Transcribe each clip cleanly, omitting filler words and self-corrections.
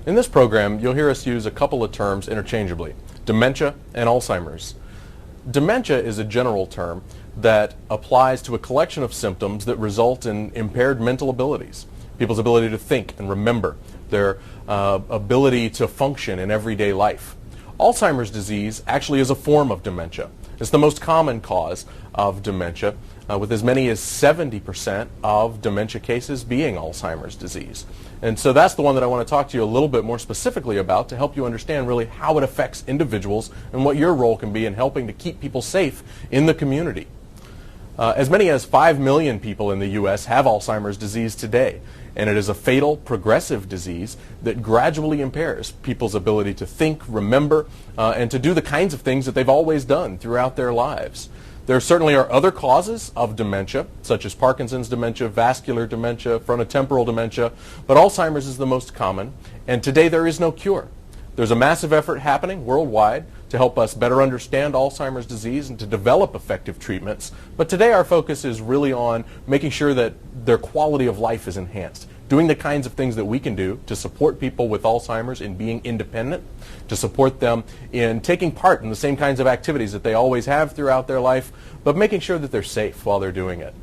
In this program, you'll hear us use a couple of terms interchangeably, dementia and Alzheimer's. Dementia is a general term that applies to a collection of symptoms that result in impaired mental abilities, people's ability to think and remember, their ability to function in everyday life. Alzheimer's disease actually is a form of dementia. It's the most common cause of dementia, with as many as 70% of dementia cases being Alzheimer's disease. And so that's the one that I want to talk to you a little bit more specifically about to help you understand really how it affects individuals and what your role can be in helping to keep people safe in the community. As many as 5 million people in the U.S. have Alzheimer's disease today, and it is a fatal, progressive disease that gradually impairs people's ability to think, remember, and to do the kinds of things that they've always done throughout their lives. There certainly are other causes of dementia, such as Parkinson's dementia, vascular dementia, frontotemporal dementia, but Alzheimer's is the most common, and today there is no cure. There's a massive effort happening worldwide to help us better understand Alzheimer's disease and to develop effective treatments, but today our focus is really on making sure that their quality of life is enhanced, doing the kinds of things that we can do to support people with Alzheimer's in being independent, to support them in taking part in the same kinds of activities that they always have throughout their life, but making sure that they're safe while they're doing it.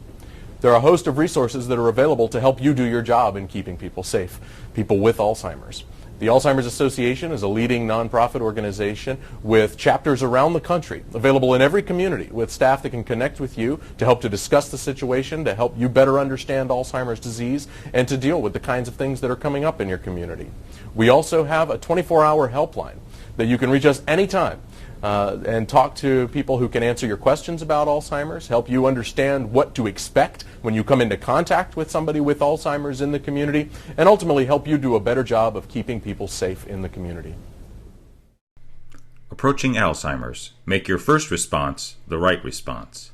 There are a host of resources that are available to help you do your job in keeping people safe, people with Alzheimer's. The Alzheimer's Association is a leading nonprofit organization with chapters around the country, available in every community, with staff that can connect with you to help to discuss the situation, to help you better understand Alzheimer's disease, and to deal with the kinds of things that are coming up in your community. We also have a 24-hour helpline that you can reach us anytime and talk to people who can answer your questions about Alzheimer's, help you understand what to expect when you come into contact with somebody with Alzheimer's in the community, and ultimately help you do a better job of keeping people safe in the community. Approaching Alzheimer's. Make your first response the right response.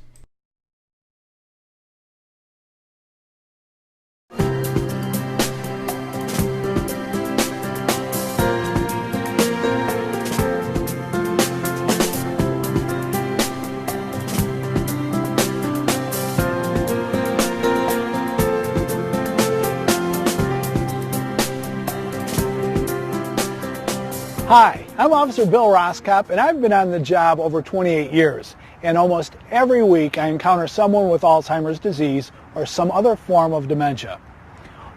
Hi, I'm Officer Bill Roskop, and I've been on the job over 28 years. And almost every week I encounter someone with Alzheimer's disease or some other form of dementia.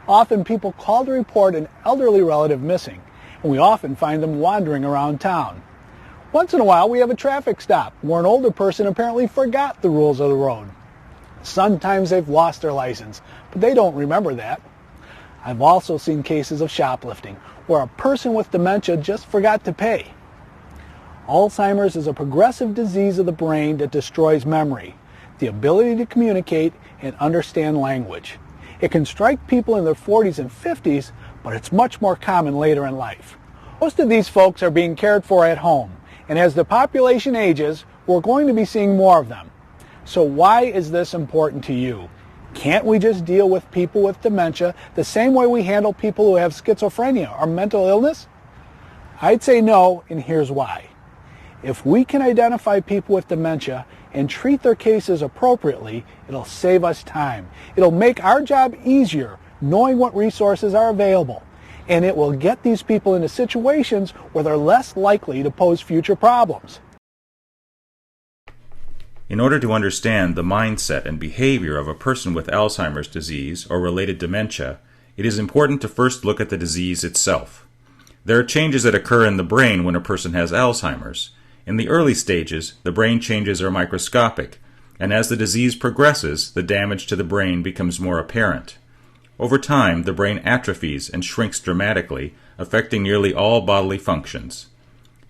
Often people call to report an elderly relative missing, and we often find them wandering around town. Once in a while we have a traffic stop where an older person apparently forgot the rules of the road. Sometimes they've lost their license, but they don't remember that. I've also seen cases of shoplifting where a person with dementia just forgot to pay. Alzheimer's is a progressive disease of the brain that destroys memory, the ability to communicate and understand language. It can strike people in their 40s and 50s, but it's much more common later in life. Most of these folks are being cared for at home, and as the population ages, we're going to be seeing more of them. So why is this important to you? Can't we just deal with people with dementia the same way we handle people who have schizophrenia or mental illness? I'd say no, and here's why. If we can identify people with dementia and treat their cases appropriately, it'll save us time. It'll make our job easier knowing what resources are available, and it will get these people into situations where they're less likely to pose future problems. In order to understand the mindset and behavior of a person with Alzheimer's disease or related dementia, it is important to first look at the disease itself. There are changes that occur in the brain when a person has Alzheimer's. In the early stages, the brain changes are microscopic, and as the disease progresses, the damage to the brain becomes more apparent. Over time, the brain atrophies and shrinks dramatically, affecting nearly all bodily functions.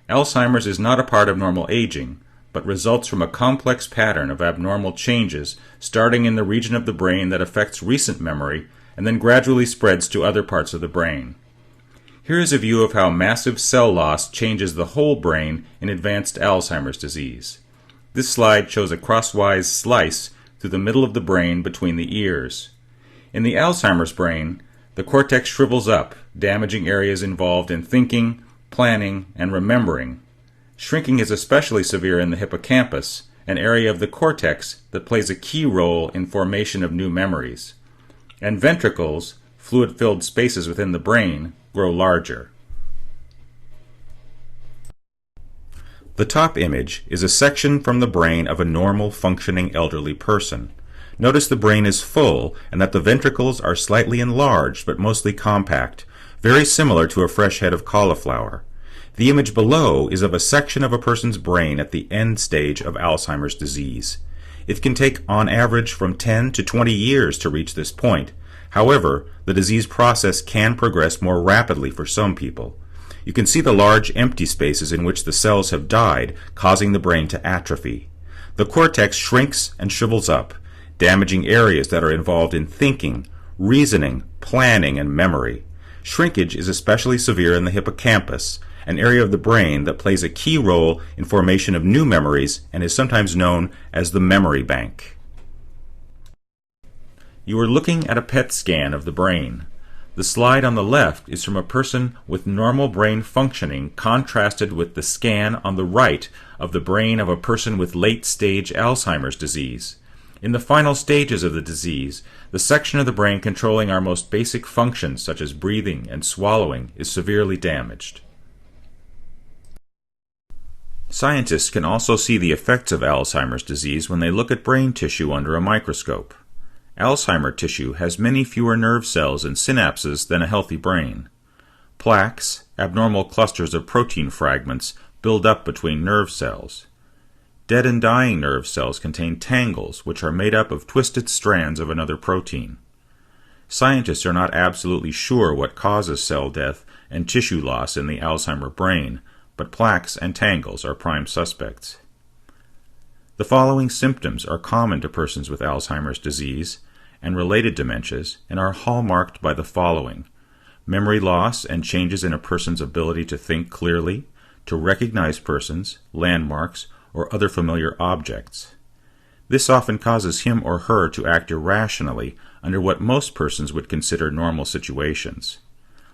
Alzheimer's is not a part of normal aging, but results from a complex pattern of abnormal changes starting in the region of the brain that affects recent memory and then gradually spreads to other parts of the brain. Here is a view of how massive cell loss changes the whole brain in advanced Alzheimer's disease. This slide shows a crosswise slice through the middle of the brain between the ears. In the Alzheimer's brain, the cortex shrivels up, damaging areas involved in thinking, planning, and remembering. Shrinking is especially severe in the hippocampus, an area of the cortex that plays a key role in formation of new memories. And ventricles, fluid-filled spaces within the brain, grow larger. The top image is a section from the brain of a normal functioning elderly person. Notice the brain is full and that the ventricles are slightly enlarged but mostly compact, very similar to a fresh head of cauliflower. The image below is of a section of a person's brain at the end stage of Alzheimer's disease. It can take on average from 10 to 20 years to reach this point. However, the disease process can progress more rapidly for some people. You can see the large empty spaces in which the cells have died, causing the brain to atrophy. The cortex shrinks and shrivels up, damaging areas that are involved in thinking, reasoning, planning, and memory. Shrinkage is especially severe in the hippocampus, an area of the brain that plays a key role in formation of new memories and is sometimes known as the memory bank. You are looking at a PET scan of the brain. The slide on the left is from a person with normal brain functioning contrasted with the scan on the right of the brain of a person with late-stage Alzheimer's disease. In the final stages of the disease, the section of the brain controlling our most basic functions such as breathing and swallowing is severely damaged. Scientists can also see the effects of Alzheimer's disease when they look at brain tissue under a microscope. Alzheimer tissue has many fewer nerve cells and synapses than a healthy brain. Plaques, abnormal clusters of protein fragments, build up between nerve cells. Dead and dying nerve cells contain tangles, which are made up of twisted strands of another protein. Scientists are not absolutely sure what causes cell death and tissue loss in the Alzheimer brain, but plaques and tangles are prime suspects. The following symptoms are common to persons with Alzheimer's disease and related dementias and are hallmarked by the following: memory loss and changes in a person's ability to think clearly, to recognize persons, landmarks, or other familiar objects. This often causes him or her to act irrationally under what most persons would consider normal situations.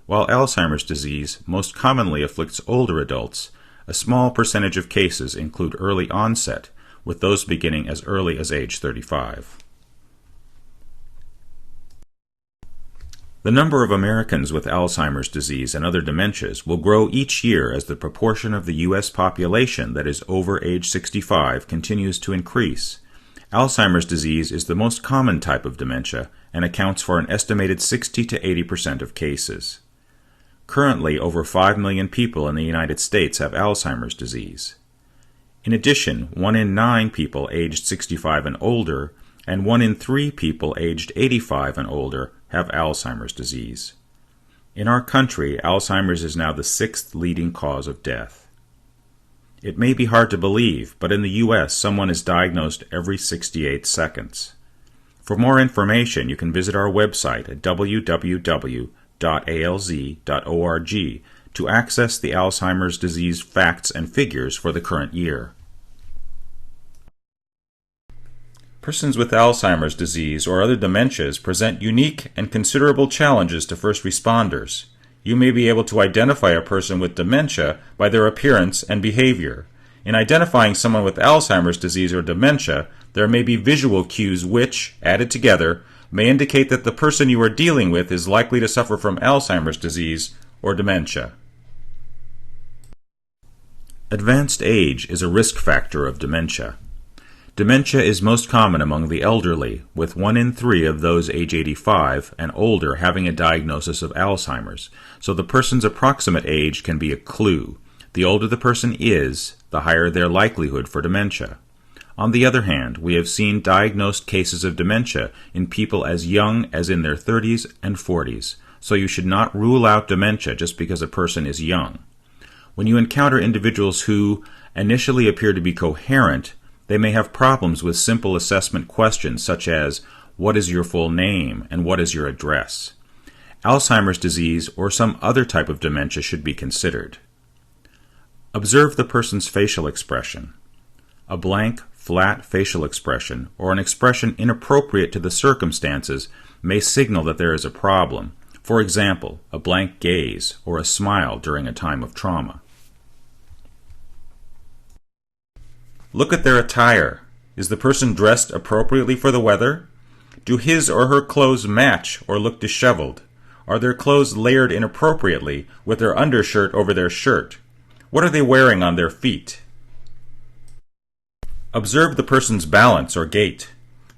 While Alzheimer's disease most commonly afflicts older adults, a small percentage of cases include early onset, with those beginning as early as age 35. The number of Americans with Alzheimer's disease and other dementias will grow each year as the proportion of the U.S. population that is over age 65 continues to increase. Alzheimer's disease is the most common type of dementia and accounts for an estimated 60 to 80% of cases. Currently, over 5 million people in the United States have Alzheimer's disease. In addition, 1 in 9 people aged 65 and older and 1 in 3 people aged 85 and older have Alzheimer's disease. In our country, Alzheimer's is now the 6th leading cause of death. It may be hard to believe, but in the U.S., someone is diagnosed every 68 seconds. For more information, you can visit our website at www.alz.org to access the Alzheimer's disease facts and figures for the current year. Persons with Alzheimer's disease or other dementias present unique and considerable challenges to first responders. You may be able to identify a person with dementia by their appearance and behavior. In identifying someone with Alzheimer's disease or dementia, there may be visual cues which, added together, may indicate that the person you are dealing with is likely to suffer from Alzheimer's disease or dementia. Advanced age is a risk factor of dementia. Dementia is most common among the elderly, with 1 in 3 of those age 85 and older having a diagnosis of Alzheimer's, so the person's approximate age can be a clue. The older the person is, the higher their likelihood for dementia. On the other hand, we have seen diagnosed cases of dementia in people as young as in their 30s and 40s, so you should not rule out dementia just because a person is young. When you encounter individuals who initially appear to be coherent, they may have problems with simple assessment questions such as, what is your full name and what is your address? Alzheimer's disease or some other type of dementia should be considered. Observe the person's facial expression. A blank, flat facial expression or an expression inappropriate to the circumstances may signal that there is a problem. For example, a blank gaze or a smile during a time of trauma. Look at their attire. Is the person dressed appropriately for the weather? Do his or her clothes match or look disheveled? Are their clothes layered inappropriately with their undershirt over their shirt? What are they wearing on their feet? Observe the person's balance or gait.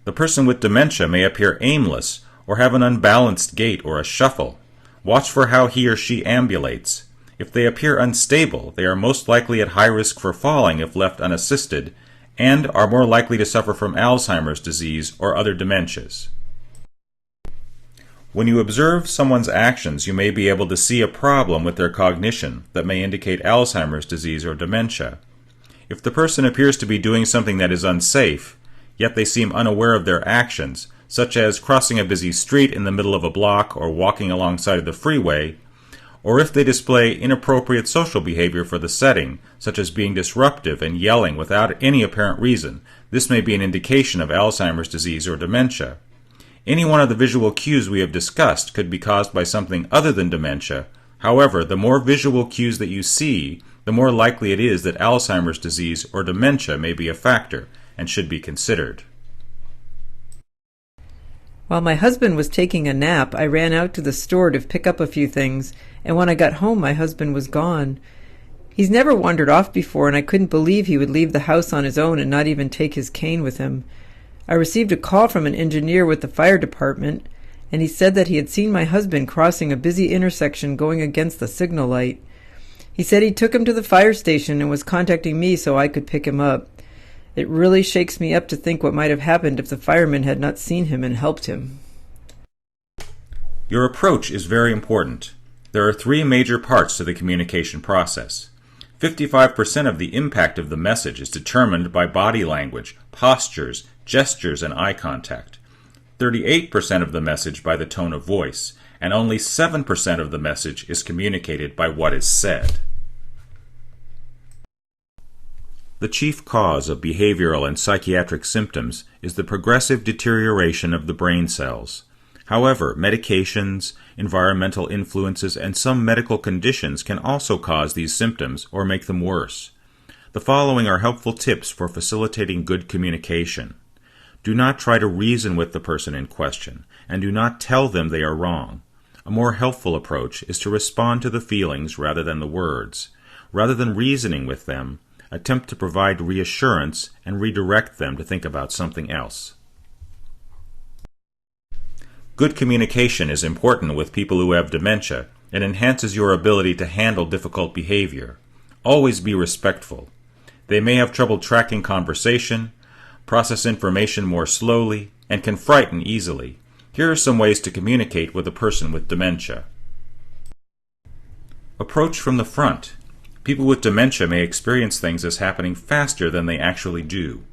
The person with dementia may appear aimless or have an unbalanced gait or a shuffle. Watch for how he or she ambulates. If they appear unstable, they are most likely at high risk for falling if left unassisted, and are more likely to suffer from Alzheimer's disease or other dementias. When you observe someone's actions, you may be able to see a problem with their cognition that may indicate Alzheimer's disease or dementia. If the person appears to be doing something that is unsafe, yet they seem unaware of their actions, such as crossing a busy street in the middle of a block or walking alongside of the freeway, or if they display inappropriate social behavior for the setting, such as being disruptive and yelling without any apparent reason, this may be an indication of Alzheimer's disease or dementia. Any one of the visual cues we have discussed could be caused by something other than dementia. However, the more visual cues that you see, the more likely it is that Alzheimer's disease or dementia may be a factor and should be considered. While my husband was taking a nap, I ran out to the store to pick up a few things, and when I got home, my husband was gone. He's never wandered off before, and I couldn't believe he would leave the house on his own and not even take his cane with him. I received a call from an engineer with the fire department, and he said that he had seen my husband crossing a busy intersection going against the signal light. He said he took him to the fire station and was contacting me so I could pick him up. It really shakes me up to think what might have happened if the firemen had not seen him and helped him. Your approach is very important. There are 3 major parts to the communication process. 55% of the impact of the message is determined by body language, postures, gestures, and eye contact. 38% of the message by the tone of voice, and only 7% of the message is communicated by what is said. The chief cause of behavioral and psychiatric symptoms is the progressive deterioration of the brain cells. However, medications, environmental influences, and some medical conditions can also cause these symptoms or make them worse. The following are helpful tips for facilitating good communication. Do not try to reason with the person in question, and do not tell them they are wrong. A more helpful approach is to respond to the feelings rather than the words. Rather than reasoning with them, attempt to provide reassurance and redirect them to think about something else. Good communication is important with people who have dementia and enhances your ability to handle difficult behavior. Always be respectful. They may have trouble tracking conversation, process information more slowly, and can frighten easily. Here are some ways to communicate with a person with dementia. Approach from the front. People with dementia may experience things as happening faster than they actually do.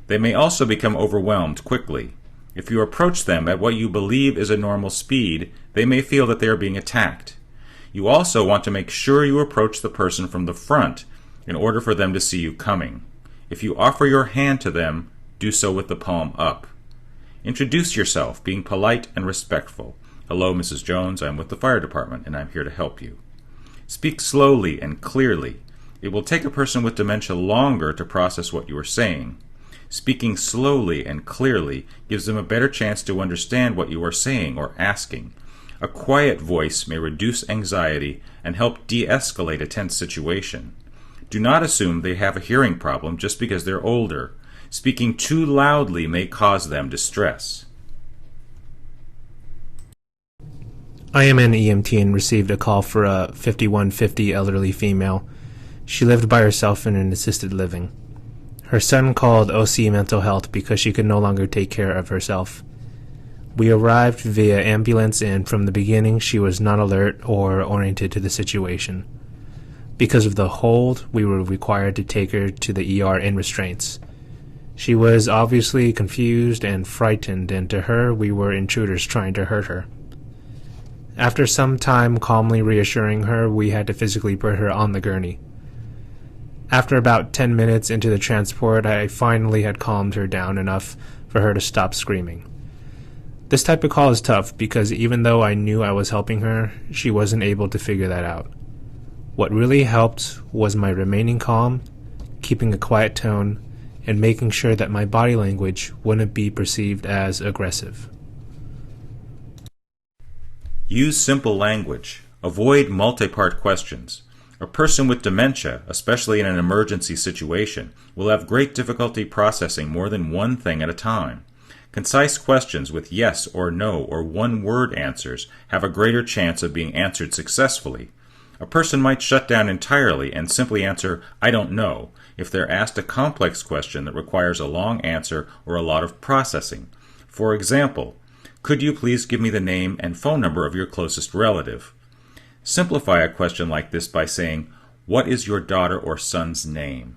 They may also become overwhelmed quickly. If you approach them at what you believe is a normal speed, they may feel that they are being attacked. You also want to make sure you approach the person from the front in order for them to see you coming. If you offer your hand to them, do so with the palm up. Introduce yourself, being polite and respectful. Hello, Mrs. Jones, I'm with the fire department and I'm here to help you. Speak slowly and clearly. It will take a person with dementia longer to process what you are saying. Speaking slowly and clearly gives them a better chance to understand what you are saying or asking. A quiet voice may reduce anxiety and help de-escalate a tense situation. Do not assume they have a hearing problem just because they're older. Speaking too loudly may cause them distress. I am an EMT and received a call for a 5150 elderly female. She lived by herself in an assisted living. Her son called OC Mental Health because she could no longer take care of herself. We arrived via ambulance, and from the beginning she was not alert or oriented to the situation. Because of the hold, we were required to take her to the ER in restraints. She was obviously confused and frightened, and to her we were intruders trying to hurt her. After some time calmly reassuring her, we had to physically put her on the gurney. After about 10 minutes into the transport, I finally had calmed her down enough for her to stop screaming. This type of call is tough because even though I knew I was helping her, she wasn't able to figure that out. What really helped was my remaining calm, keeping a quiet tone, and making sure that my body language wouldn't be perceived as aggressive. Use simple language. Avoid multi-part questions. A person with dementia, especially in an emergency situation, will have great difficulty processing more than one thing at a time. Concise questions with yes or no or one-word answers have a greater chance of being answered successfully. A person might shut down entirely and simply answer, "I don't know," if they're asked a complex question that requires a long answer or a lot of processing. For example, could you please give me the name and phone number of your closest relative? Simplify a question like this by saying, "What is your daughter or son's name?"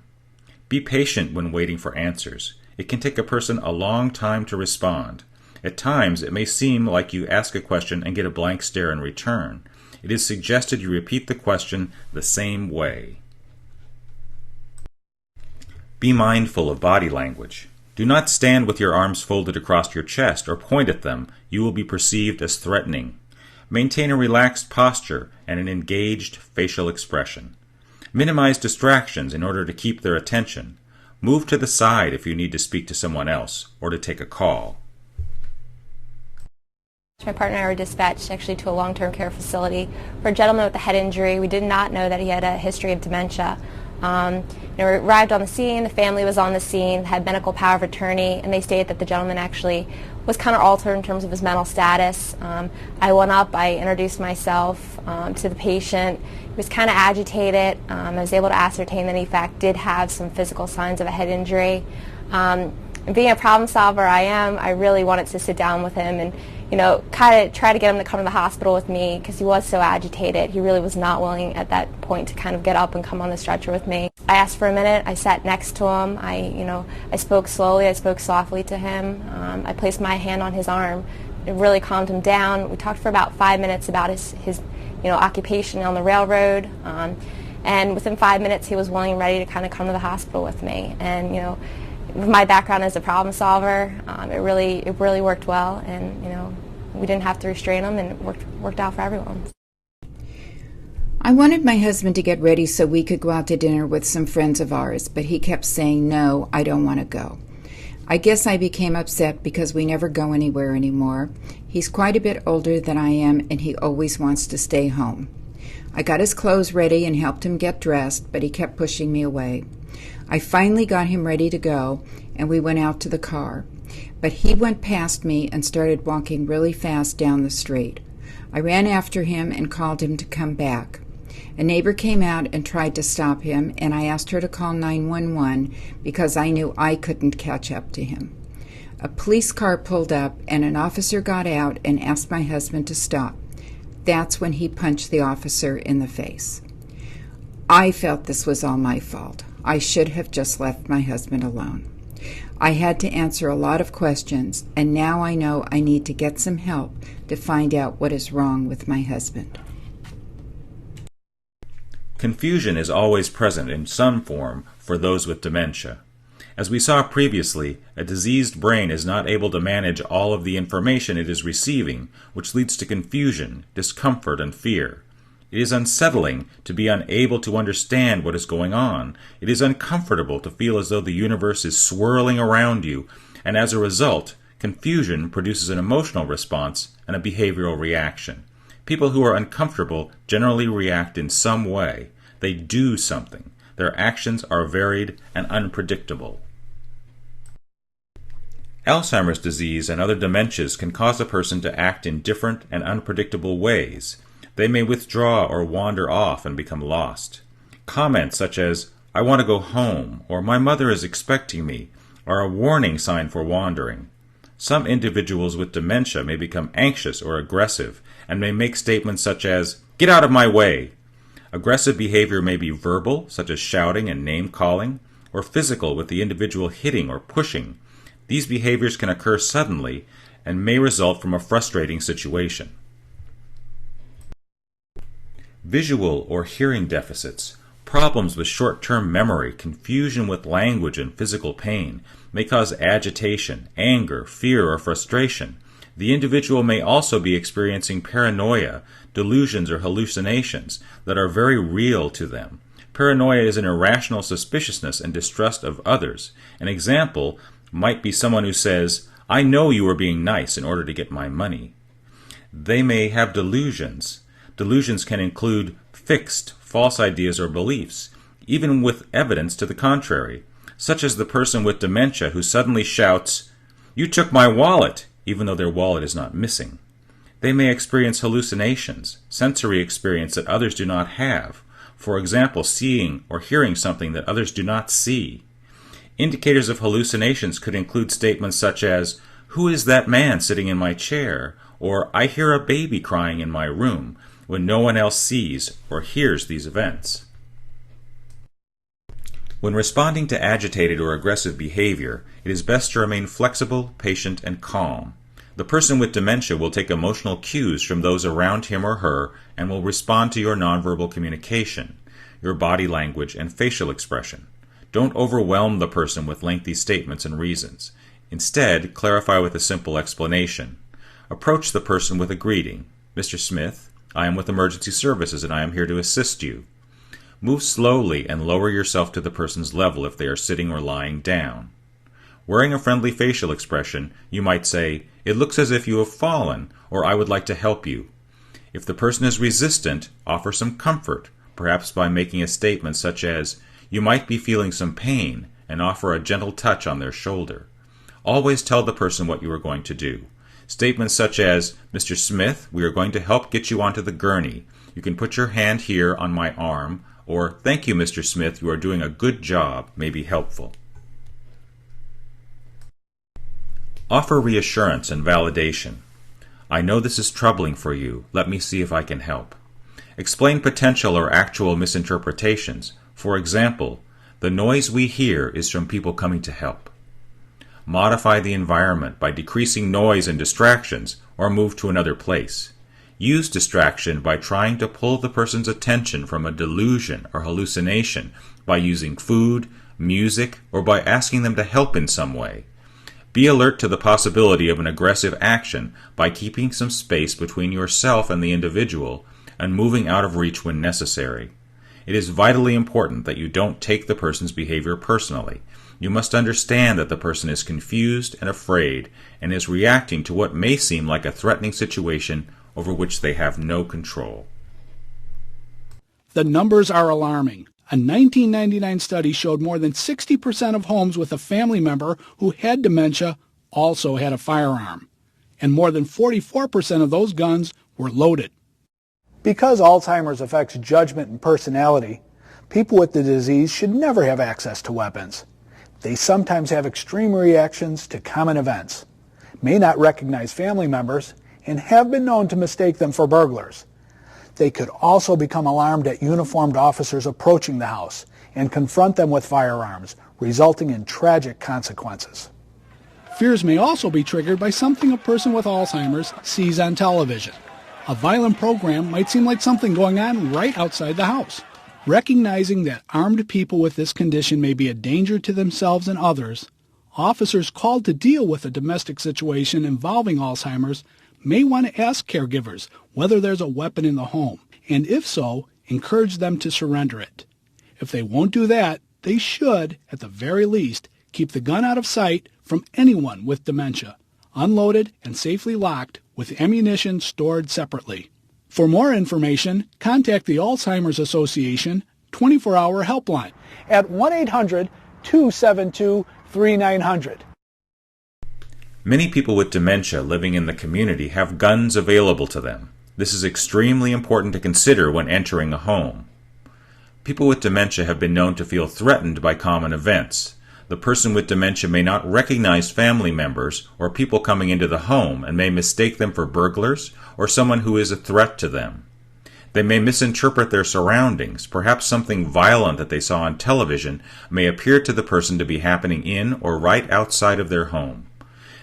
Be patient when waiting for answers. It can take a person a long time to respond. At times, it may seem like you ask a question and get a blank stare in return. It is suggested you repeat the question the same way. Be mindful of body language. Do not stand with your arms folded across your chest or point at them. You will be perceived as threatening. Maintain a relaxed posture and an engaged facial expression. Minimize distractions in order to keep their attention. Move to the side if you need to speak to someone else or to take a call. My partner and I were dispatched actually to a long-term care facility for a gentleman with a head injury. We did not know that he had a history of dementia. We arrived on the scene, the family was on the scene, had medical power of attorney, and they stated that the gentleman actually was kind of altered in terms of his mental status. I went up, I introduced myself to the patient. He was kind of agitated. I was able to ascertain that he in fact did have some physical signs of a head injury. And being a problem solver I really wanted to sit down with him and kind of try to get him to come to the hospital with me because he was so agitated. He really was not willing at that point to kind of get up and come on the stretcher with me. I asked for a minute. I sat next to him. I spoke slowly. I spoke softly to him. I placed my hand on his arm. It really calmed him down. We talked for about 5 minutes about his occupation on the railroad. And within 5 minutes, he was willing and ready to kind of come to the hospital with me. And with my background as a problem solver, it really worked well, and we didn't have to restrain him, and it worked out for everyone. I wanted my husband to get ready so we could go out to dinner with some friends of ours, but he kept saying, "No, I don't want to go." I guess I became upset because we never go anywhere anymore. He's quite a bit older than I am, and he always wants to stay home. I got his clothes ready and helped him get dressed, but he kept pushing me away. I finally got him ready to go, and we went out to the car. But he went past me and started walking really fast down the street. I ran after him and called him to come back. A neighbor came out and tried to stop him, and I asked her to call 911 because I knew I couldn't catch up to him. A police car pulled up, and an officer got out and asked my husband to stop. That's when he punched the officer in the face. I felt this was all my fault. I should have just left my husband alone. I had to answer a lot of questions, and now I know I need to get some help to find out what is wrong with my husband. Confusion is always present in some form for those with dementia. As we saw previously, a diseased brain is not able to manage all of the information it is receiving, which leads to confusion, discomfort, and fear. It is unsettling to be unable to understand what is going on. It is uncomfortable to feel as though the universe is swirling around you, and as a result, confusion produces an emotional response and a behavioral reaction. People who are uncomfortable generally react in some way. They do something. Their actions are varied and unpredictable. Alzheimer's disease and other dementias can cause a person to act in different and unpredictable ways. They may withdraw or wander off and become lost. Comments such as, "I want to go home," or "My mother is expecting me," are a warning sign for wandering. Some individuals with dementia may become anxious or aggressive and may make statements such as, "Get out of my way." Aggressive behavior may be verbal, such as shouting and name-calling, or physical with the individual hitting or pushing. These behaviors can occur suddenly and may result from a frustrating situation. Visual or hearing deficits, problems with short-term memory, confusion with language, and physical pain may cause agitation, anger, fear, or frustration. The individual may also be experiencing paranoia, delusions, or hallucinations that are very real to them. Paranoia is an irrational suspiciousness and distrust of others. An example might be someone who says, "I know you are being nice in order to get my money." They may have delusions. Delusions can include fixed, false ideas or beliefs, even with evidence to the contrary, such as the person with dementia who suddenly shouts, "You took my wallet," even though their wallet is not missing. They may experience hallucinations, sensory experience that others do not have, for example, seeing or hearing something that others do not see. Indicators of hallucinations could include statements such as, "Who is that man sitting in my chair?" or "I hear a baby crying in my room," when no one else sees or hears these events. When responding to agitated or aggressive behavior, it is best to remain flexible, patient, and calm. The person with dementia will take emotional cues from those around him or her and will respond to your nonverbal communication, your body language, and facial expression. Don't overwhelm the person with lengthy statements and reasons. Instead, clarify with a simple explanation. Approach the person with a greeting. "Mr. Smith, I am with emergency services and I am here to assist you." Move slowly and lower yourself to the person's level if they are sitting or lying down. Wearing a friendly facial expression, you might say, "It looks as if you have fallen," or "I would like to help you." If the person is resistant, offer some comfort, perhaps by making a statement such as, "You might be feeling some pain," and offer a gentle touch on their shoulder. Always tell the person what you are going to do. Statements such as, "Mr. Smith, we are going to help get you onto the gurney. You can put your hand here on my arm," or "Thank you, Mr. Smith, you are doing a good job," may be helpful. Offer reassurance and validation. "I know this is troubling for you. Let me see if I can help." Explain potential or actual misinterpretations. For example, "The noise we hear is from people coming to help." Modify the environment by decreasing noise and distractions, or move to another place. Use distraction by trying to pull the person's attention from a delusion or hallucination by using food, music, or by asking them to help in some way. Be alert to the possibility of an aggressive action by keeping some space between yourself and the individual and moving out of reach when necessary. It is vitally important that you don't take the person's behavior personally. You must understand that the person is confused and afraid and is reacting to what may seem like a threatening situation over which they have no control. The numbers are alarming. A 1999 study showed more than 60% of homes with a family member who had dementia also had a firearm, and more than 44% of those guns were loaded. Because Alzheimer's affects judgment and personality, people with the disease should never have access to weapons. They sometimes have extreme reactions to common events, may not recognize family members, and have been known to mistake them for burglars. They could also become alarmed at uniformed officers approaching the house and confront them with firearms, resulting in tragic consequences. Fears may also be triggered by something a person with Alzheimer's sees on television. A violent program might seem like something going on right outside the house. Recognizing that armed people with this condition may be a danger to themselves and others, officers called to deal with a domestic situation involving Alzheimer's may want to ask caregivers whether there's a weapon in the home, and if so, encourage them to surrender it. If they won't do that, they should, at the very least, keep the gun out of sight from anyone with dementia, unloaded and safely locked with ammunition stored separately. For more information, contact the Alzheimer's Association 24-hour helpline at 1-800-272-3900. Many people with dementia living in the community have guns available to them. This is extremely important to consider when entering a home. People with dementia have been known to feel threatened by common events. The person with dementia may not recognize family members or people coming into the home and may mistake them for burglars or someone who is a threat to them. They may misinterpret their surroundings. Perhaps something violent that they saw on television may appear to the person to be happening in or right outside of their home.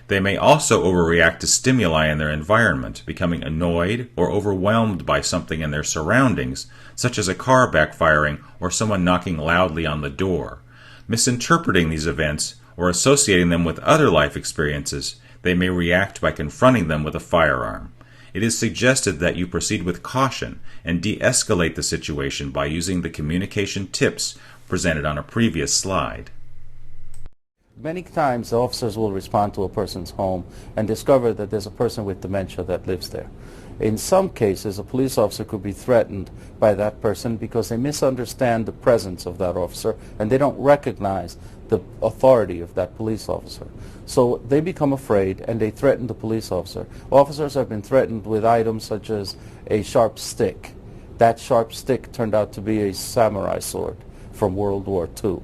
They may also overreact to stimuli in their environment, becoming annoyed or overwhelmed by something in their surroundings, such as a car backfiring or someone knocking loudly on the door. Misinterpreting these events or associating them with other life experiences, they may react by confronting them with a firearm. It is suggested that you proceed with caution and de-escalate the situation by using the communication tips presented on a previous slide. Many times the officers will respond to a person's home and discover that there's a person with dementia that lives there. In some cases, a police officer could be threatened by that person because they misunderstand the presence of that officer and they don't recognize the authority of that police officer. So they become afraid and they threaten the police officer. Officers have been threatened with items such as a sharp stick. That sharp stick turned out to be a samurai sword from World War II.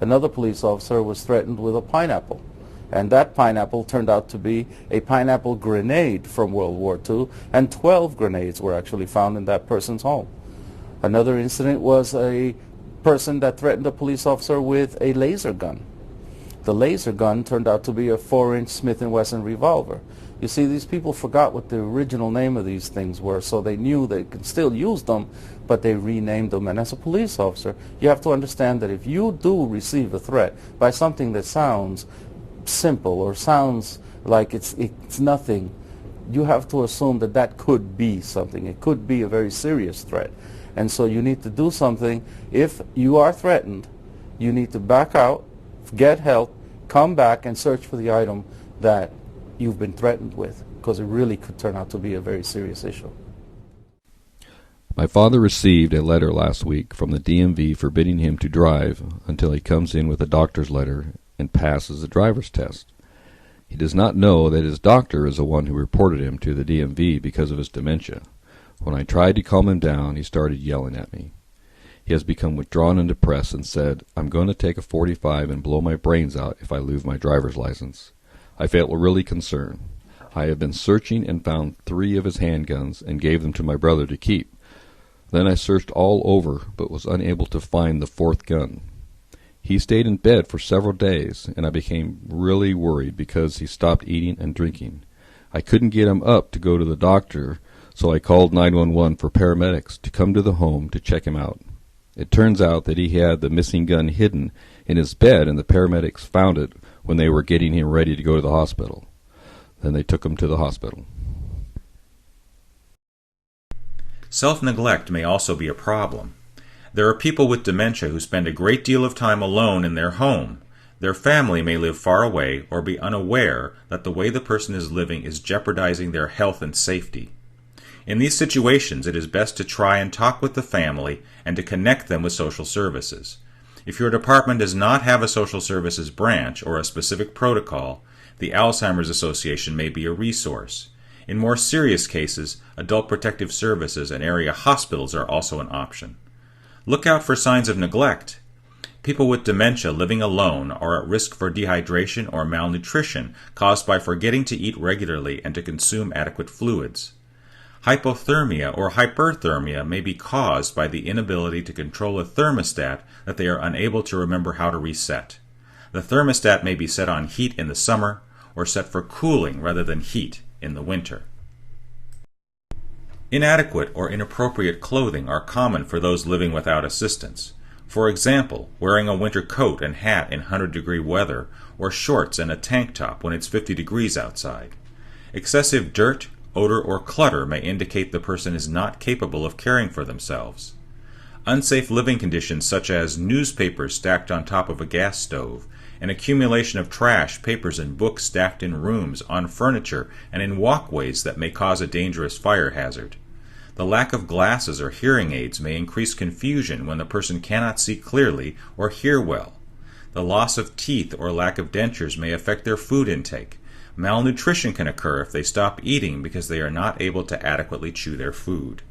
Another police officer was threatened with a pineapple, and that pineapple turned out to be a pineapple grenade from World War II, and 12 grenades were actually found in that person's home. Another incident was a person that threatened a police officer with a laser gun. The laser gun turned out to be a 4-inch Smith & Wesson revolver. You see, these people forgot what the original name of these things were, so they knew they could still use them, but they renamed them. And as a police officer, you have to understand that if you do receive a threat by something that sounds simple or sounds like it's nothing, you have to assume that that could be something. It could be a very serious threat. And so you need to do something. If you are threatened, you need to back out, get help, come back and search for the item that you've been threatened with, because it really could turn out to be a very serious issue. My father received a letter last week from the DMV forbidding him to drive until he comes in with a doctor's letter and passes the driver's test. He does not know that his doctor is the one who reported him to the DMV because of his dementia. When I tried to calm him down, he started yelling at me. He has become withdrawn and depressed and said, "I'm going to take a .45 and blow my brains out if I lose my driver's license." I felt really concerned. I have been searching and found 3 of his handguns and gave them to my brother to keep. Then I searched all over but was unable to find the 4th gun. He stayed in bed for several days, and I became really worried because he stopped eating and drinking. I couldn't get him up to go to the doctor, so I called 911 for paramedics to come to the home to check him out. It turns out that he had the missing gun hidden in his bed, and the paramedics found it when they were getting him ready to go to the hospital. Then they took him to the hospital. Self-neglect may also be a problem. There are people with dementia who spend a great deal of time alone in their home. Their family may live far away or be unaware that the way the person is living is jeopardizing their health and safety. In these situations, it is best to try and talk with the family and to connect them with social services. If your department does not have a social services branch or a specific protocol, the Alzheimer's Association may be a resource. In more serious cases, adult protective services and area hospitals are also an option. Look out for signs of neglect. People with dementia living alone are at risk for dehydration or malnutrition caused by forgetting to eat regularly and to consume adequate fluids. Hypothermia or hyperthermia may be caused by the inability to control a thermostat that they are unable to remember how to reset. The thermostat may be set on heat in the summer or set for cooling rather than heat in the winter. Inadequate or inappropriate clothing are common for those living without assistance. For example, wearing a winter coat and hat in 100-degree weather, or shorts and a tank top when it's 50 degrees outside. Excessive dirt, odor, or clutter may indicate the person is not capable of caring for themselves. Unsafe living conditions such as newspapers stacked on top of a gas stove, an accumulation of trash, papers, and books stacked in rooms, on furniture, and in walkways that may cause a dangerous fire hazard. The lack of glasses or hearing aids may increase confusion when the person cannot see clearly or hear well. The loss of teeth or lack of dentures may affect their food intake. Malnutrition can occur if they stop eating because they are not able to adequately chew their food.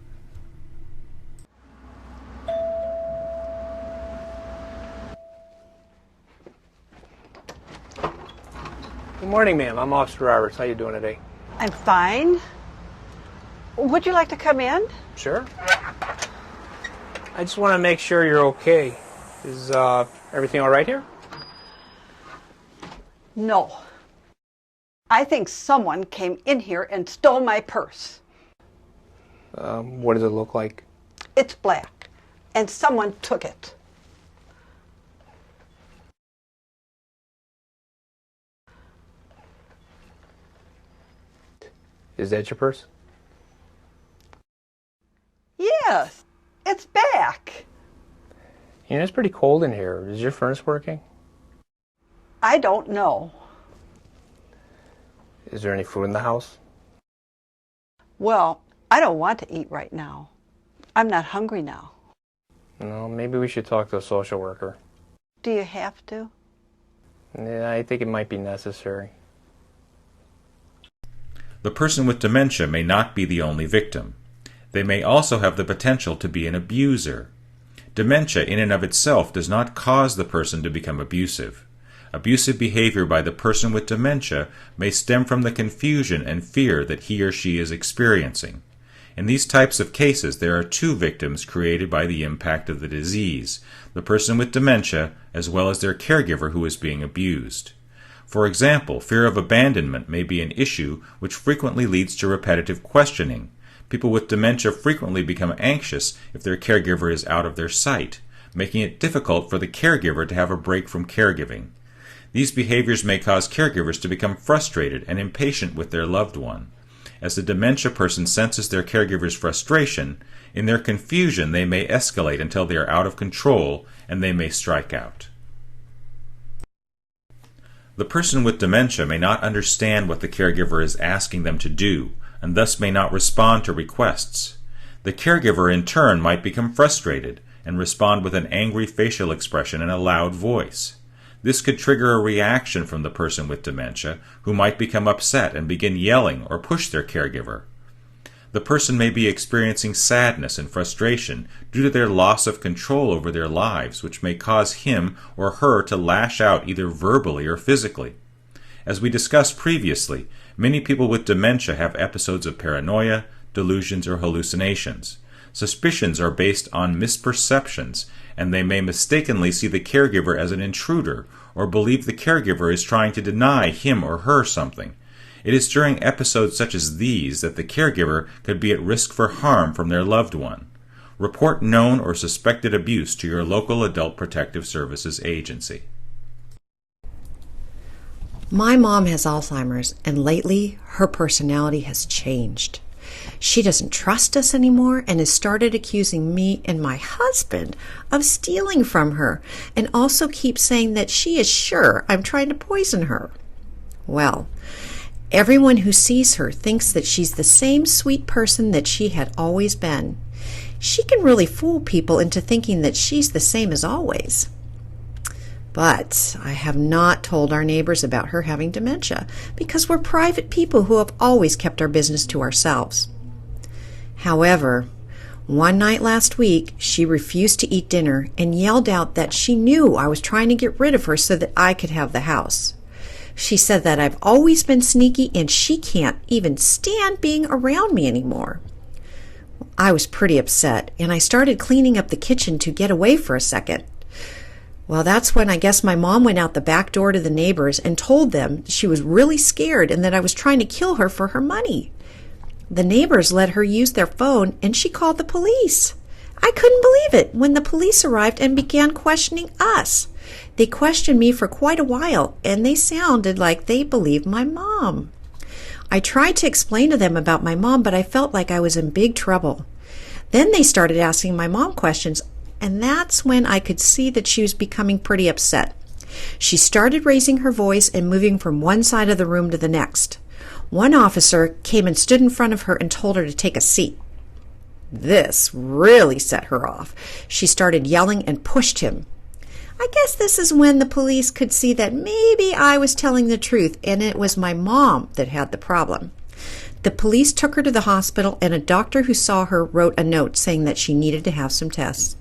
Good morning, ma'am. I'm Officer Roberts. How you doing today? I'm fine. Would you like to come in? Sure. I just want to make sure you're okay. Is everything all right here? No. I think someone came in here and stole my purse. What does it look like? It's black, and someone took it. Is that your purse? Yes, it's back. You know, it's pretty cold in here. Is your furnace working? I don't know. Is there any food in the house? Well, I don't want to eat right now. I'm not hungry now. No, maybe we should talk to a social worker. Do you have to? Yeah, I think it might be necessary. The person with dementia may not be the only victim. They may also have the potential to be an abuser. Dementia in and of itself does not cause the person to become abusive. Abusive behavior by the person with dementia may stem from the confusion and fear that he or she is experiencing. In these types of cases, there are two victims created by the impact of the disease, the person with dementia as well as their caregiver who is being abused. For example, fear of abandonment may be an issue which frequently leads to repetitive questioning. People with dementia frequently become anxious if their caregiver is out of their sight, making it difficult for the caregiver to have a break from caregiving. These behaviors may cause caregivers to become frustrated and impatient with their loved one. As the dementia person senses their caregiver's frustration, in their confusion they may escalate until they are out of control and they may strike out. The person with dementia may not understand what the caregiver is asking them to do, and thus may not respond to requests. The caregiver in turn might become frustrated and respond with an angry facial expression and a loud voice. This could trigger a reaction from the person with dementia, who might become upset and begin yelling or push their caregiver. The person may be experiencing sadness and frustration due to their loss of control over their lives, which may cause him or her to lash out either verbally or physically. As we discussed previously, many people with dementia have episodes of paranoia, delusions, or hallucinations. Suspicions are based on misperceptions, and they may mistakenly see the caregiver as an intruder or believe the caregiver is trying to deny him or her something. It is during episodes such as these that the caregiver could be at risk for harm from their loved one. Report known or suspected abuse to your local Adult Protective Services agency. My mom has Alzheimer's, and lately her personality has changed. She doesn't trust us anymore and has started accusing me and my husband of stealing from her, and also keeps saying that she is sure I'm trying to poison her. Well, everyone who sees her thinks that she's the same sweet person that she had always been. She can really fool people into thinking that she's the same as always. But I have not told our neighbors about her having dementia because we're private people who have always kept our business to ourselves. However, one night last week, she refused to eat dinner and yelled out that she knew I was trying to get rid of her so that I could have the house. She said that I've always been sneaky and she can't even stand being around me anymore. I was pretty upset, and I started cleaning up the kitchen to get away for a second. Well, that's when I guess my mom went out the back door to the neighbors and told them she was really scared and that I was trying to kill her for her money. The neighbors let her use their phone, and she called the police. I couldn't believe it when the police arrived and began questioning us. They questioned me for quite a while, and they sounded like they believed my mom. I tried to explain to them about my mom, but I felt like I was in big trouble. Then they started asking my mom questions, and that's when I could see that she was becoming pretty upset. She started raising her voice and moving from one side of the room to the next. One officer came and stood in front of her and told her to take a seat. This really set her off. She started yelling and pushed him. I guess this is when the police could see that maybe I was telling the truth and it was my mom that had the problem. The police took her to the hospital, and a doctor who saw her wrote a note saying that she needed to have some tests.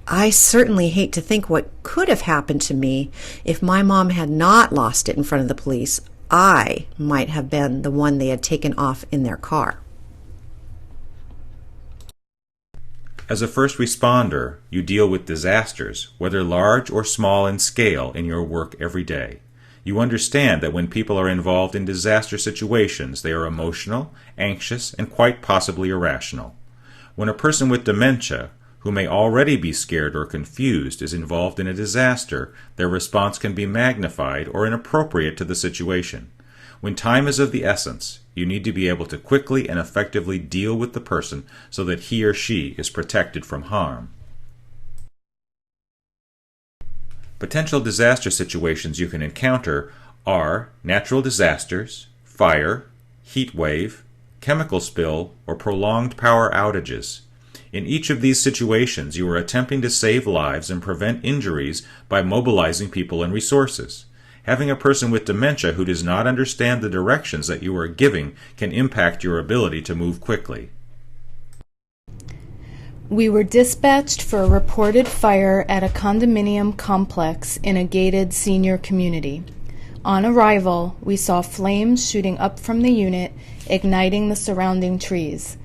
I certainly hate to think what could have happened to me if my mom had not lost it in front of the police. I might have been the one they had taken off in their car. As a first responder, you deal with disasters, whether large or small in scale, in your work every day. You understand that when people are involved in disaster situations, they are emotional, anxious, and quite possibly irrational. When a person with dementia, who may already be scared or confused, is involved in a disaster, their response can be magnified or inappropriate to the situation. When time is of the essence, you need to be able to quickly and effectively deal with the person so that he or she is protected from harm. Potential disaster situations you can encounter are natural disasters, fire, heat wave, chemical spill, or prolonged power outages. In each of these situations, you are attempting to save lives and prevent injuries by mobilizing people and resources. Having a person with dementia who does not understand the directions that you are giving can impact your ability to move quickly. We were dispatched for a reported fire at a condominium complex in a gated senior community. On arrival, we saw flames shooting up from the unit, igniting the surrounding trees.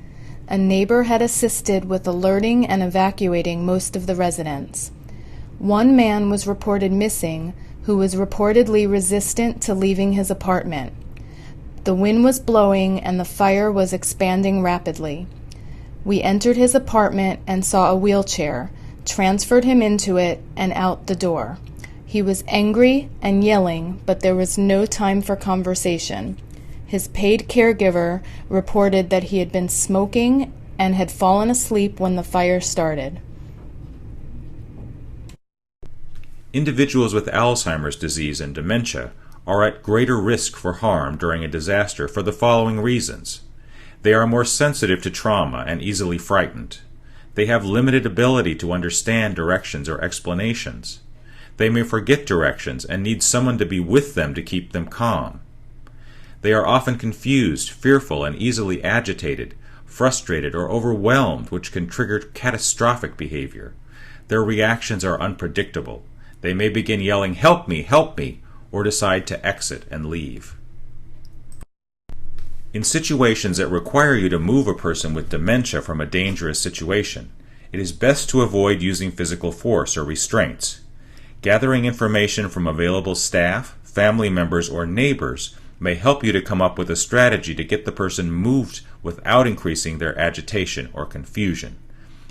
A neighbor had assisted with alerting and evacuating most of the residents. One man was reported missing, who was reportedly resistant to leaving his apartment. The wind was blowing and the fire was expanding rapidly. We entered his apartment and saw a wheelchair, transferred him into it, and out the door. He was angry and yelling, but there was no time for conversation. His paid caregiver reported that he had been smoking and had fallen asleep when the fire started. Individuals with Alzheimer's disease and dementia are at greater risk for harm during a disaster for the following reasons. They are more sensitive to trauma and easily frightened. They have limited ability to understand directions or explanations. They may forget directions and need someone to be with them to keep them calm. They are often confused, fearful, and easily agitated, frustrated, or overwhelmed, which can trigger catastrophic behavior. Their reactions are unpredictable. They may begin yelling, "Help me, help me," or decide to exit and leave. In situations that require you to move a person with dementia from a dangerous situation, it is best to avoid using physical force or restraints. Gathering information from available staff, family members, or neighbors may help you to come up with a strategy to get the person moved without increasing their agitation or confusion.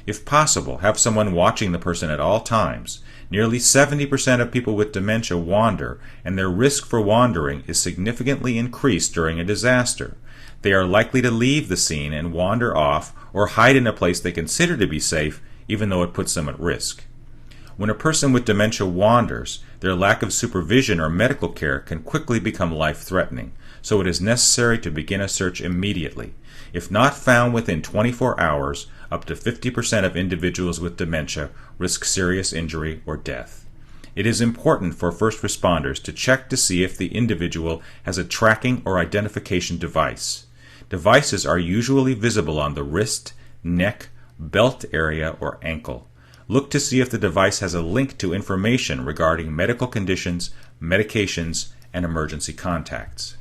If possible, have someone watching the person at all times. Nearly 70% of people with dementia wander, and their risk for wandering is significantly increased during a disaster. They are likely to leave the scene and wander off or hide in a place they consider to be safe, even though it puts them at risk. When a person with dementia wanders, their lack of supervision or medical care can quickly become life-threatening, so it is necessary to begin a search immediately. If not found within 24 hours, up to 50% of individuals with dementia risk serious injury or death. It is important for first responders to check to see if the individual has a tracking or identification device. Devices are usually visible on the wrist, neck, belt area, or ankle. Look to see if the device has a link to information regarding medical conditions, medications, and emergency contacts.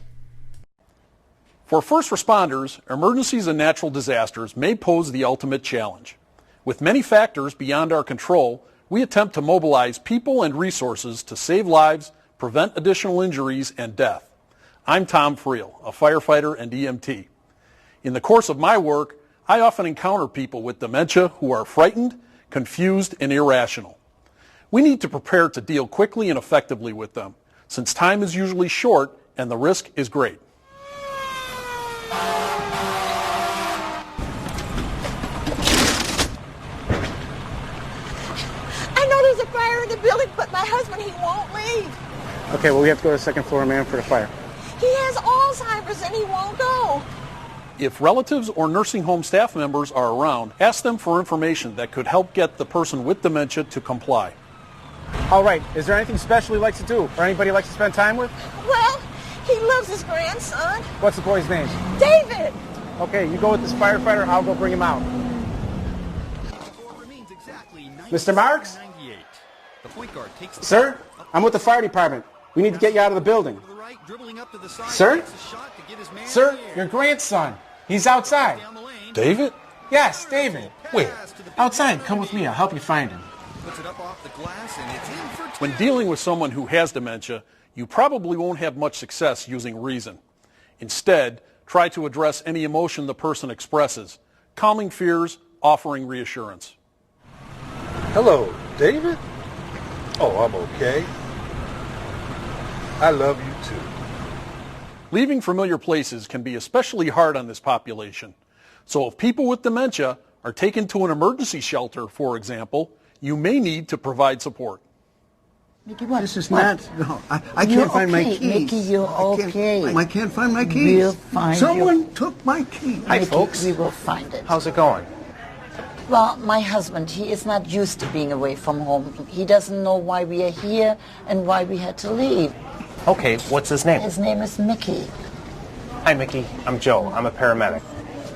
For first responders, emergencies and natural disasters may pose the ultimate challenge. With many factors beyond our control, we attempt to mobilize people and resources to save lives, prevent additional injuries and death. I'm Tom Friel, a firefighter and EMT. In the course of my work, I often encounter people with dementia who are frightened, confused, and irrational. We need to prepare to deal quickly and effectively with them, since time is usually short and the risk is great. I know there's a fire in the building, but my husband, he won't leave. Okay, well, we have to go to the second floor, ma'am, for the fire. He has Alzheimer's and he won't go. If relatives or nursing home staff members are around, ask them for information that could help get the person with dementia to comply. All right, is there anything special he likes to do or anybody he likes to spend time with? Well, he loves his grandson. What's the boy's name? David. Okay, you go with this firefighter, I'll go bring him out. Mr. Marks? Sir, I'm with the fire department. We need to get you out of the building. Sir? Sir, your grandson. He's outside. David? Yes, David. Where? Outside. Come with me. I'll help you find him. When dealing with someone who has dementia, you probably won't have much success using reason. Instead, try to address any emotion the person expresses, calming fears, offering reassurance. Hello, David? Oh, I'm okay. I love you too. Leaving familiar places can be especially hard on this population. So if people with dementia are taken to an emergency shelter, for example, you may need to provide support. Mickey, what? This is what? not. No, I can't find my keys. Mickey, you're okay. I can't find my keys. We'll find Someone took my keys. Hi, Mickey, folks. we will find it. How's it going? Well, my husband, he is not used to being away from home. He doesn't know why we are here and why we had to leave. Okay, what's his name? His name is Mickey. Hi, Mickey. I'm Joe. I'm a paramedic.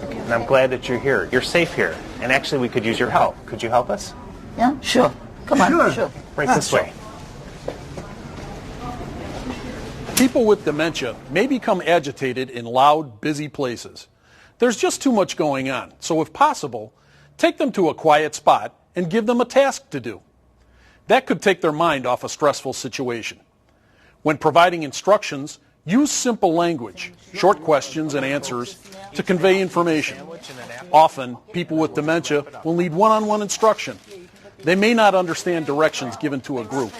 And I'm glad that you're here. You're safe here. And actually, we could use your help. Could you help us? Yeah, sure. Come on, sure. Right this way. People with dementia may become agitated in loud, busy places. There's just too much going on, so if possible, take them to a quiet spot and give them a task to do. That could take their mind off a stressful situation. When providing instructions, use simple language, short questions and answers to convey information. Often, people with dementia will need one-on-one instruction. They may not understand directions given to a group.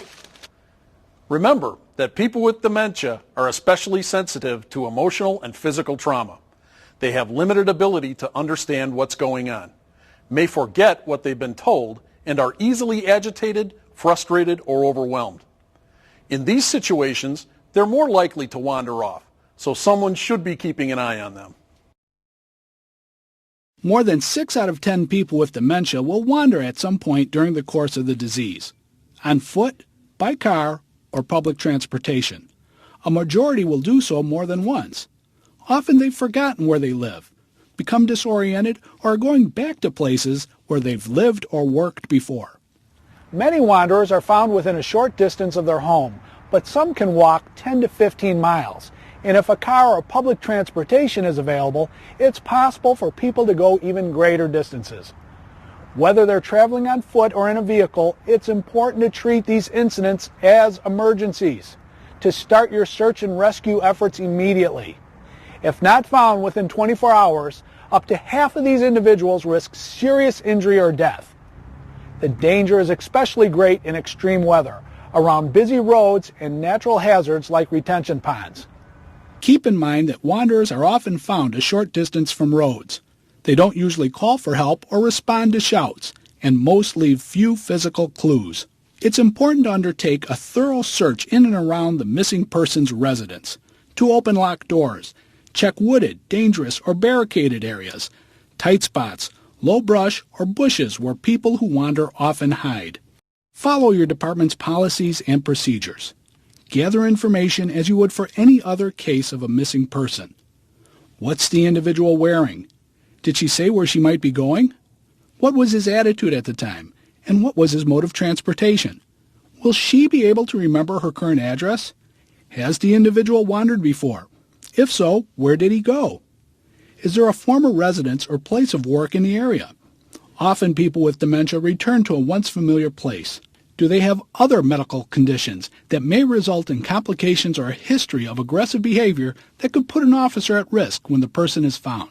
Remember that people with dementia are especially sensitive to emotional and physical trauma. They have limited ability to understand what's going on, may forget what they've been told, and are easily agitated, frustrated, or overwhelmed. In these situations, they're more likely to wander off, so someone should be keeping an eye on them. More than 6 out of 10 people with dementia will wander at some point during the course of the disease, on foot, by car, or public transportation. A majority will do so more than once. Often they've forgotten where they live, become disoriented, or are going back to places where they've lived or worked before. Many wanderers are found within a short distance of their home, but some can walk 10 to 15 miles. And if a car or public transportation is available, it's possible for people to go even greater distances. Whether they're traveling on foot or in a vehicle, it's important to treat these incidents as emergencies, to start your search and rescue efforts immediately. If not found within 24 hours, up to half of these individuals risk serious injury or death. The danger is especially great in extreme weather, around busy roads and natural hazards like retention ponds. Keep in mind that wanderers are often found a short distance from roads. They don't usually call for help or respond to shouts, and most leave few physical clues. It's important to undertake a thorough search in and around the missing person's residence, to open locked doors, check wooded, dangerous, or barricaded areas, tight spots, low brush, or bushes where people who wander often hide. Follow your department's policies and procedures. Gather information as you would for any other case of a missing person. What's the individual wearing? Did she say where she might be going? What was his attitude at the time? And what was his mode of transportation? Will she be able to remember her current address? Has the individual wandered before? If so, where did he go? is there a former residence or place of work in the area? Often people with dementia return to a once familiar place. Do they have other medical conditions that may result in complications or a history of aggressive behavior that could put an officer at risk when the person is found?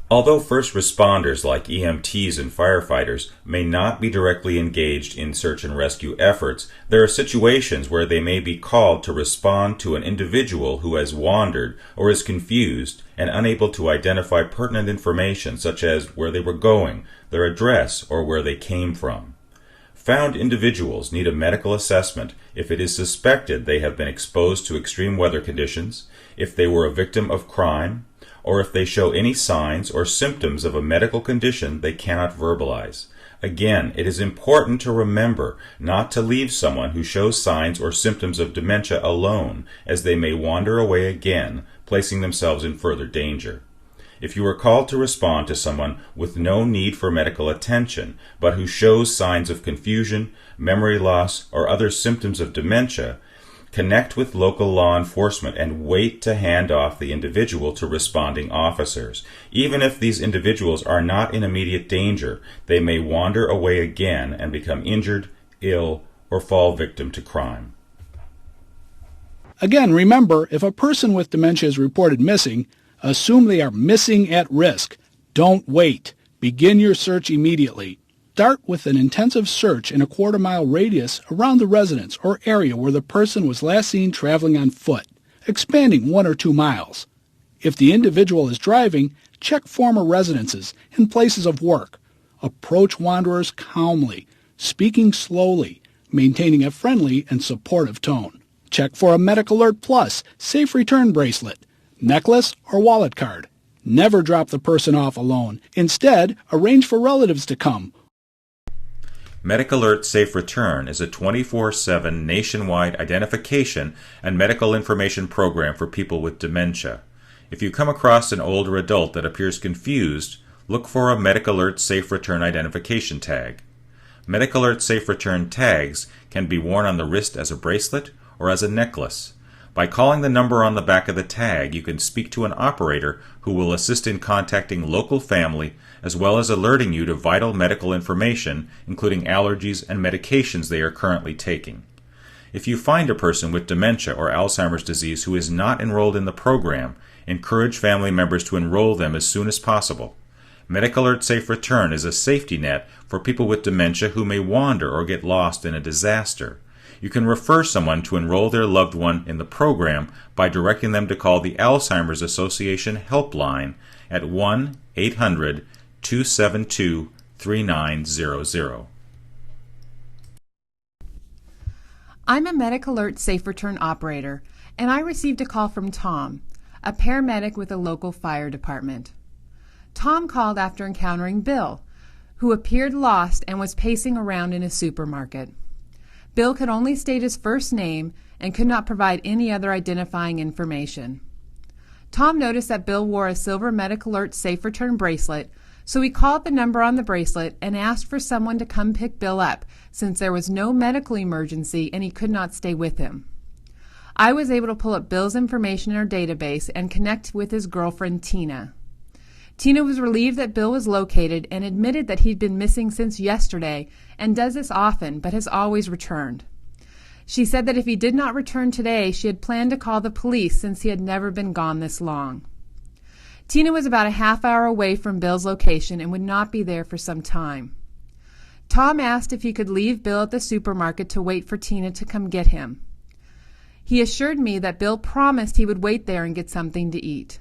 Although first responders like EMTs and firefighters may not be directly engaged in search and rescue efforts, there are situations where they may be called to respond to an individual who has wandered or is confused and unable to identify pertinent information such as where they were going, their address, or where they came from. Found individuals need a medical assessment if it is suspected they have been exposed to extreme weather conditions, if they were a victim of crime, or if they show any signs or symptoms of a medical condition they cannot verbalize. Again, it is important to remember not to leave someone who shows signs or symptoms of dementia alone, as they may wander away again, placing themselves in further danger. If you are called to respond to someone with no need for medical attention, but who shows signs of confusion, memory loss, or other symptoms of dementia, connect with local law enforcement and wait to hand off the individual to responding officers. Even if these individuals are not in immediate danger, they may wander away again and become injured, ill, or fall victim to crime. Again, remember, if a person with dementia is reported missing, assume they are missing at risk. Don't wait. Begin your search immediately. Start with an intensive search in a quarter-mile radius around the residence or area where the person was last seen traveling on foot, expanding 1 or 2 miles. If the individual is driving, check former residences and places of work. Approach wanderers calmly, speaking slowly, maintaining a friendly and supportive tone. Check for a Medic Alert Plus safe return bracelet, necklace, or wallet card. Never drop the person off alone. Instead, arrange for relatives to come. Medic Alert Safe Return is a 24/7 nationwide identification and medical information program for people with dementia. If you come across an older adult that appears confused, look for a Medic Alert Safe Return identification tag. Medic Alert Safe Return tags can be worn on the wrist as a bracelet or as a necklace. By calling the number on the back of the tag, you can speak to an operator who will assist in contacting local family as well as alerting you to vital medical information, including allergies and medications they are currently taking. If you find a person with dementia or Alzheimer's disease who is not enrolled in the program, encourage family members to enroll them as soon as possible. Medic Alert Safe Return is a safety net for people with dementia who may wander or get lost in a disaster. You can refer someone to enroll their loved one in the program by directing them to call the Alzheimer's Association helpline at 1-800-272-3900. I'm a Medic Alert Safe Return operator, and I received a call from Tom, a paramedic with a local fire department. Tom called after encountering Bill, who appeared lost and was pacing around in a supermarket. Bill could only state his first name and could not provide any other identifying information. Tom noticed that Bill wore a silver Medic Alert Safe Return bracelet, so he called the number on the bracelet and asked for someone to come pick Bill up, since there was no medical emergency and he could not stay with him. I was able to pull up Bill's information in our database and connect with his girlfriend, Tina. Tina was relieved that Bill was located and admitted that he'd been missing since yesterday and does this often, but has always returned. She said that if he did not return today, she had planned to call the police since he had never been gone this long. Tina was about a half hour away from Bill's location and would not be there for some time. Tom asked if he could leave Bill at the supermarket to wait for Tina to come get him. He assured me that Bill promised he would wait there and get something to eat.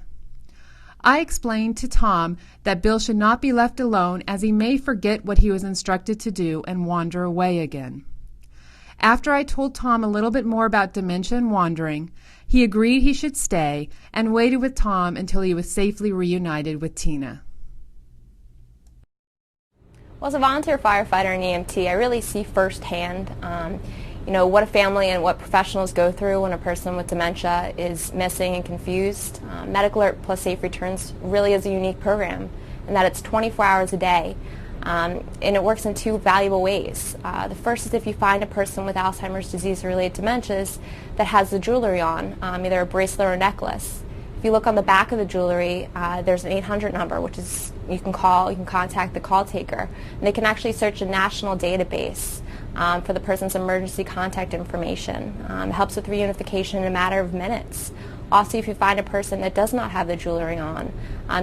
I explained to Tom that Bill should not be left alone, as he may forget what he was instructed to do and wander away again. After I told Tom a little bit more about dementia and wandering, he agreed he should stay and waited with Tom until he was safely reunited with Tina. Well, as a volunteer firefighter and EMT, I really see firsthand what a family and what professionals go through when a person with dementia is missing and confused. Medic Alert Plus Safe Returns really is a unique program in that it's 24 hours a day, and it works in 2 valuable ways. The first is if you find a person with Alzheimer's disease or related dementias that has the jewelry on, either a bracelet or a necklace. If you look on the back of the jewelry, there's an 800 number, which is you can contact the call taker. And they can actually search a national database for the person's emergency contact information. It helps with reunification in a matter of minutes. Also, if you find a person that does not have the jewelry on,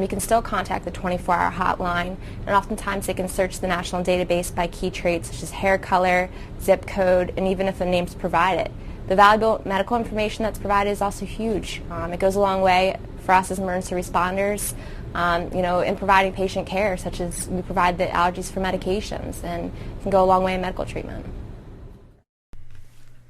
you can still contact the 24-hour hotline, and oftentimes they can search the national database by key traits such as hair color, zip code, and even if a name's provided. The valuable medical information that's provided is also huge. It goes a long way for us as emergency responders, in providing patient care, such as we provide the allergies for medications, and it can go a long way in medical treatment.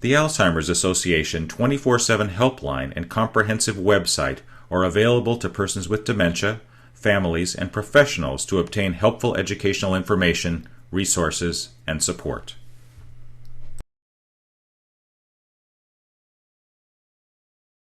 The Alzheimer's Association 24/7 helpline and comprehensive website are available to persons with dementia, families, and professionals to obtain helpful educational information, resources, and support.